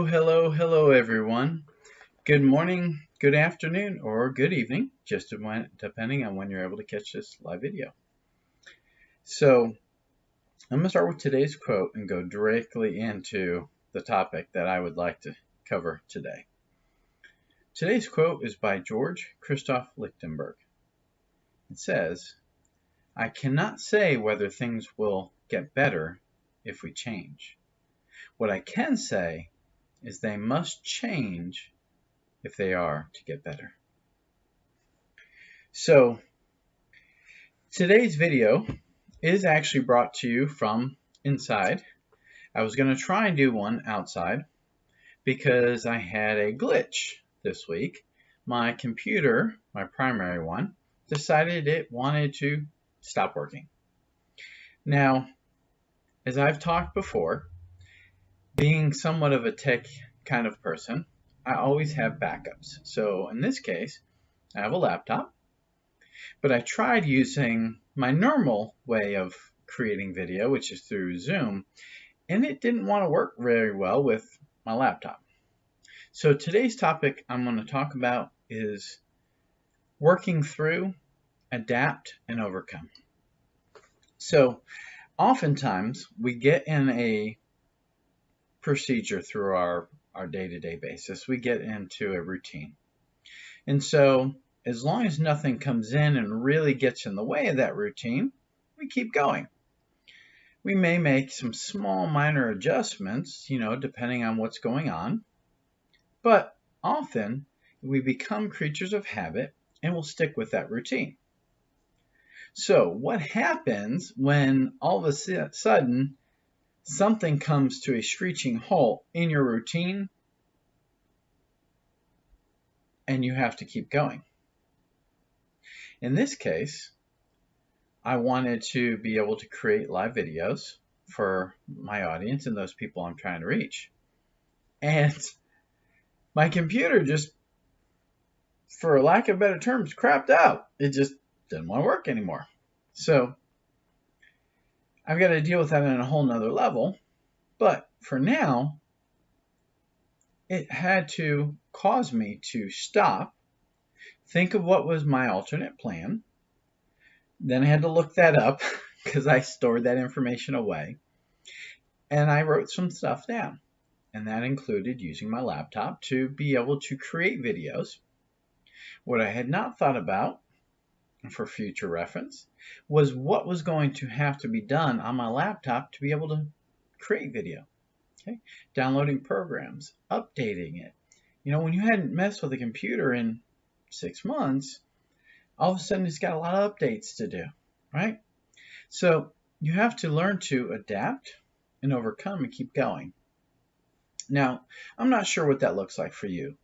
Hello, everyone. Good morning, good afternoon, or good evening, just depending on when you're able to catch this live video. So, I'm going to start with today's quote and go directly into the topic that I would like to cover today. Today's quote is by George Christoph Lichtenberg. It says, "I cannot say whether things will get better if we change. What I can say is they must change if they are to get better." So today's video is actually brought to you from inside. I was going to try and do one outside because I had a glitch this week. My computer, my primary one, decided it wanted to stop working. Now, as I've talked before, being somewhat of a tech kind of person, I always have backups. So in this case, I have a laptop, but I tried using my normal way of creating video, which is through Zoom, and it didn't want to work very well with my laptop. So today's topic I'm going to talk about is working through, adapt, and overcome. So oftentimes we get in a procedure through our day-to-day basis. We get into a routine. And so as long as nothing comes in and really gets in the way of that routine, we keep going. We may make some small minor adjustments, depending on what's going on. But often we become creatures of habit and we'll stick with that routine. So what happens when all of a sudden something comes to a screeching halt in your routine and you have to keep going? In this case, I wanted to be able to create live videos for my audience and those people I'm trying to reach. And my computer just, for lack of better terms, crapped out. It just didn't want to work anymore. So I've got to deal with that on a whole nother level. But for now, it had to cause me to stop, think of what was my alternate plan. Then I had to look that up because I stored that information away. And I wrote some stuff down. And that included using my laptop to be able to create videos. What I had not thought about, for future reference, was what was going to have to be done on my laptop to be able to create video. Okay? Downloading programs, updating it. When you hadn't messed with a computer in 6 months, all of a sudden it's got a lot of updates to do, right? So you have to learn to adapt and overcome and keep going. Now, I'm not sure what that looks like for you,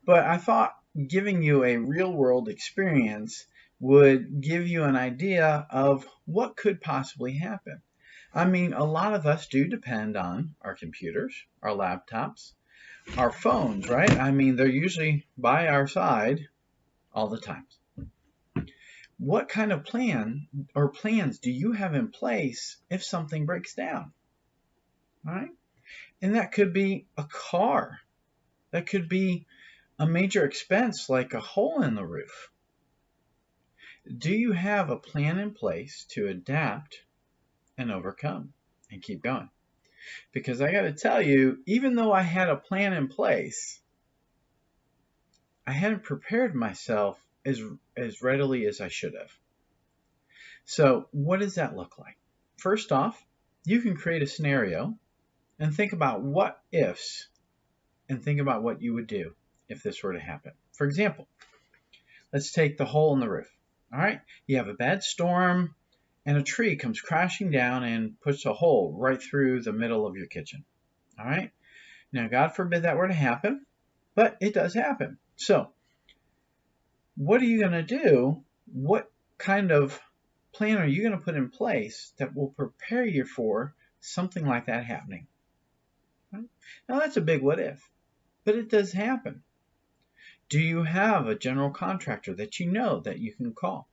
but I thought giving you a real-world experience would give you an idea of what could possibly happen. I mean, a lot of us do depend on our computers, our laptops, our phones, right? I mean, they're usually by our side all the time. What kind of plan or plans do you have in place if something breaks down? All right? And that could be a car. That could be a major expense like a hole in the roof. Do you have a plan in place to adapt and overcome and keep going? Because I got to tell you, even though I had a plan in place, I hadn't prepared myself as readily as I should have. So what does that look like? First off, you can create a scenario and think about what ifs and think about what you would do if this were to happen. For example, let's take the hole in the roof. All right, you have a bad storm and a tree comes crashing down and puts a hole right through the middle of your kitchen. All right, now God forbid that were to happen, but it does happen. So what are you going to do? What kind of plan are you going to put in place that will prepare you for something like that happening? Right? Now that's a big what if, but it does happen. Do you have a general contractor that you know that you can call?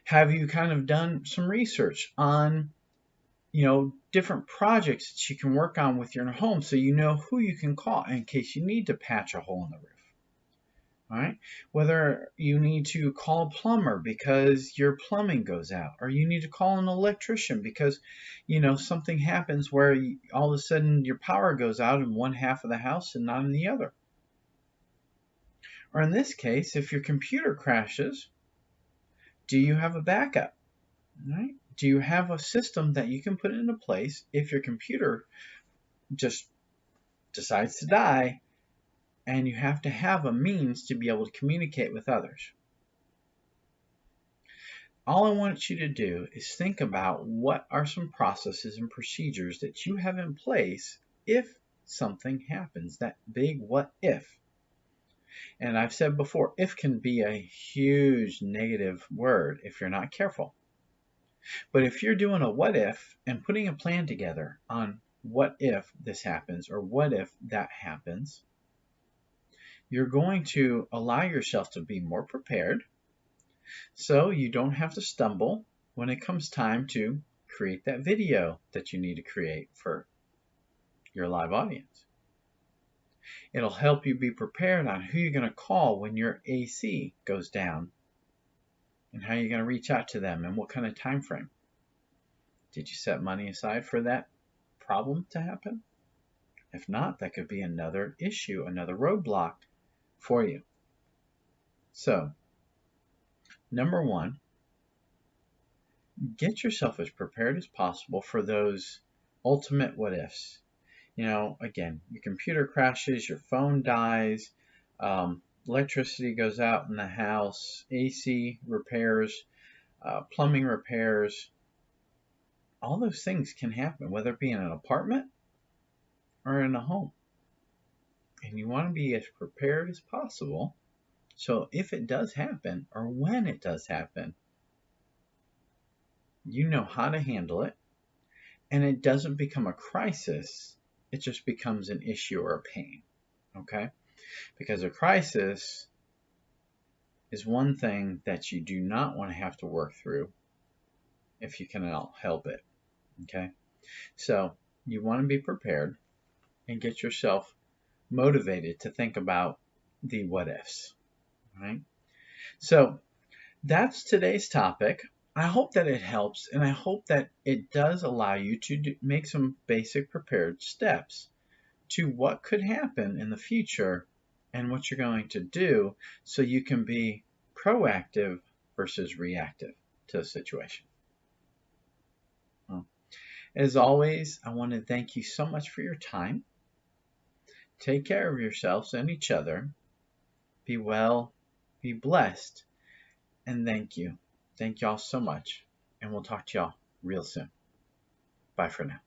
Have you kind of done some research on, different projects that you can work on with your home so you know who you can call in case you need to patch a hole in the roof. All right? Whether you need to call a plumber because your plumbing goes out, or you need to call an electrician because, something happens where all of a sudden your power goes out in one half of the house and not in the other. Or in this case, if your computer crashes, do you have a backup? Right? Do you have a system that you can put into place if your computer just decides to die and you have to have a means to be able to communicate with others? All I want you to do is think about what are some processes and procedures that you have in place if something happens, that big what if. And I've said before, if can be a huge negative word if you're not careful. But if you're doing a what if and putting a plan together on what if this happens or what if that happens, you're going to allow yourself to be more prepared so you don't have to stumble when it comes time to create that video that you need to create for your live audience. It'll help you be prepared on who you're going to call when your AC goes down and how you're going to reach out to them and what kind of time frame. Did you set money aside for that problem to happen? If not, that could be another issue, another roadblock for you. So, number one, get yourself as prepared as possible for those ultimate what ifs. Again, your computer crashes, your phone dies, electricity goes out in the house, AC repairs, plumbing repairs. All those things can happen, whether it be in an apartment or in a home. And you want to be as prepared as possible so if it does happen or when it does happen, you know how to handle it and it doesn't become a crisis. It just becomes an issue or a pain. Okay? Because a crisis is one thing that you do not want to have to work through if you can help it. Okay? So you want to be prepared and get yourself motivated to think about the what ifs. Right? So that's today's topic. I hope that it helps, and I hope that it does allow you to make some basic prepared steps to what could happen in the future and what you're going to do so you can be proactive versus reactive to a situation. Well, as always, I want to thank you so much for your time. Take care of yourselves and each other. Be well, be blessed, and thank you. Thank y'all so much, and we'll talk to y'all real soon. Bye for now.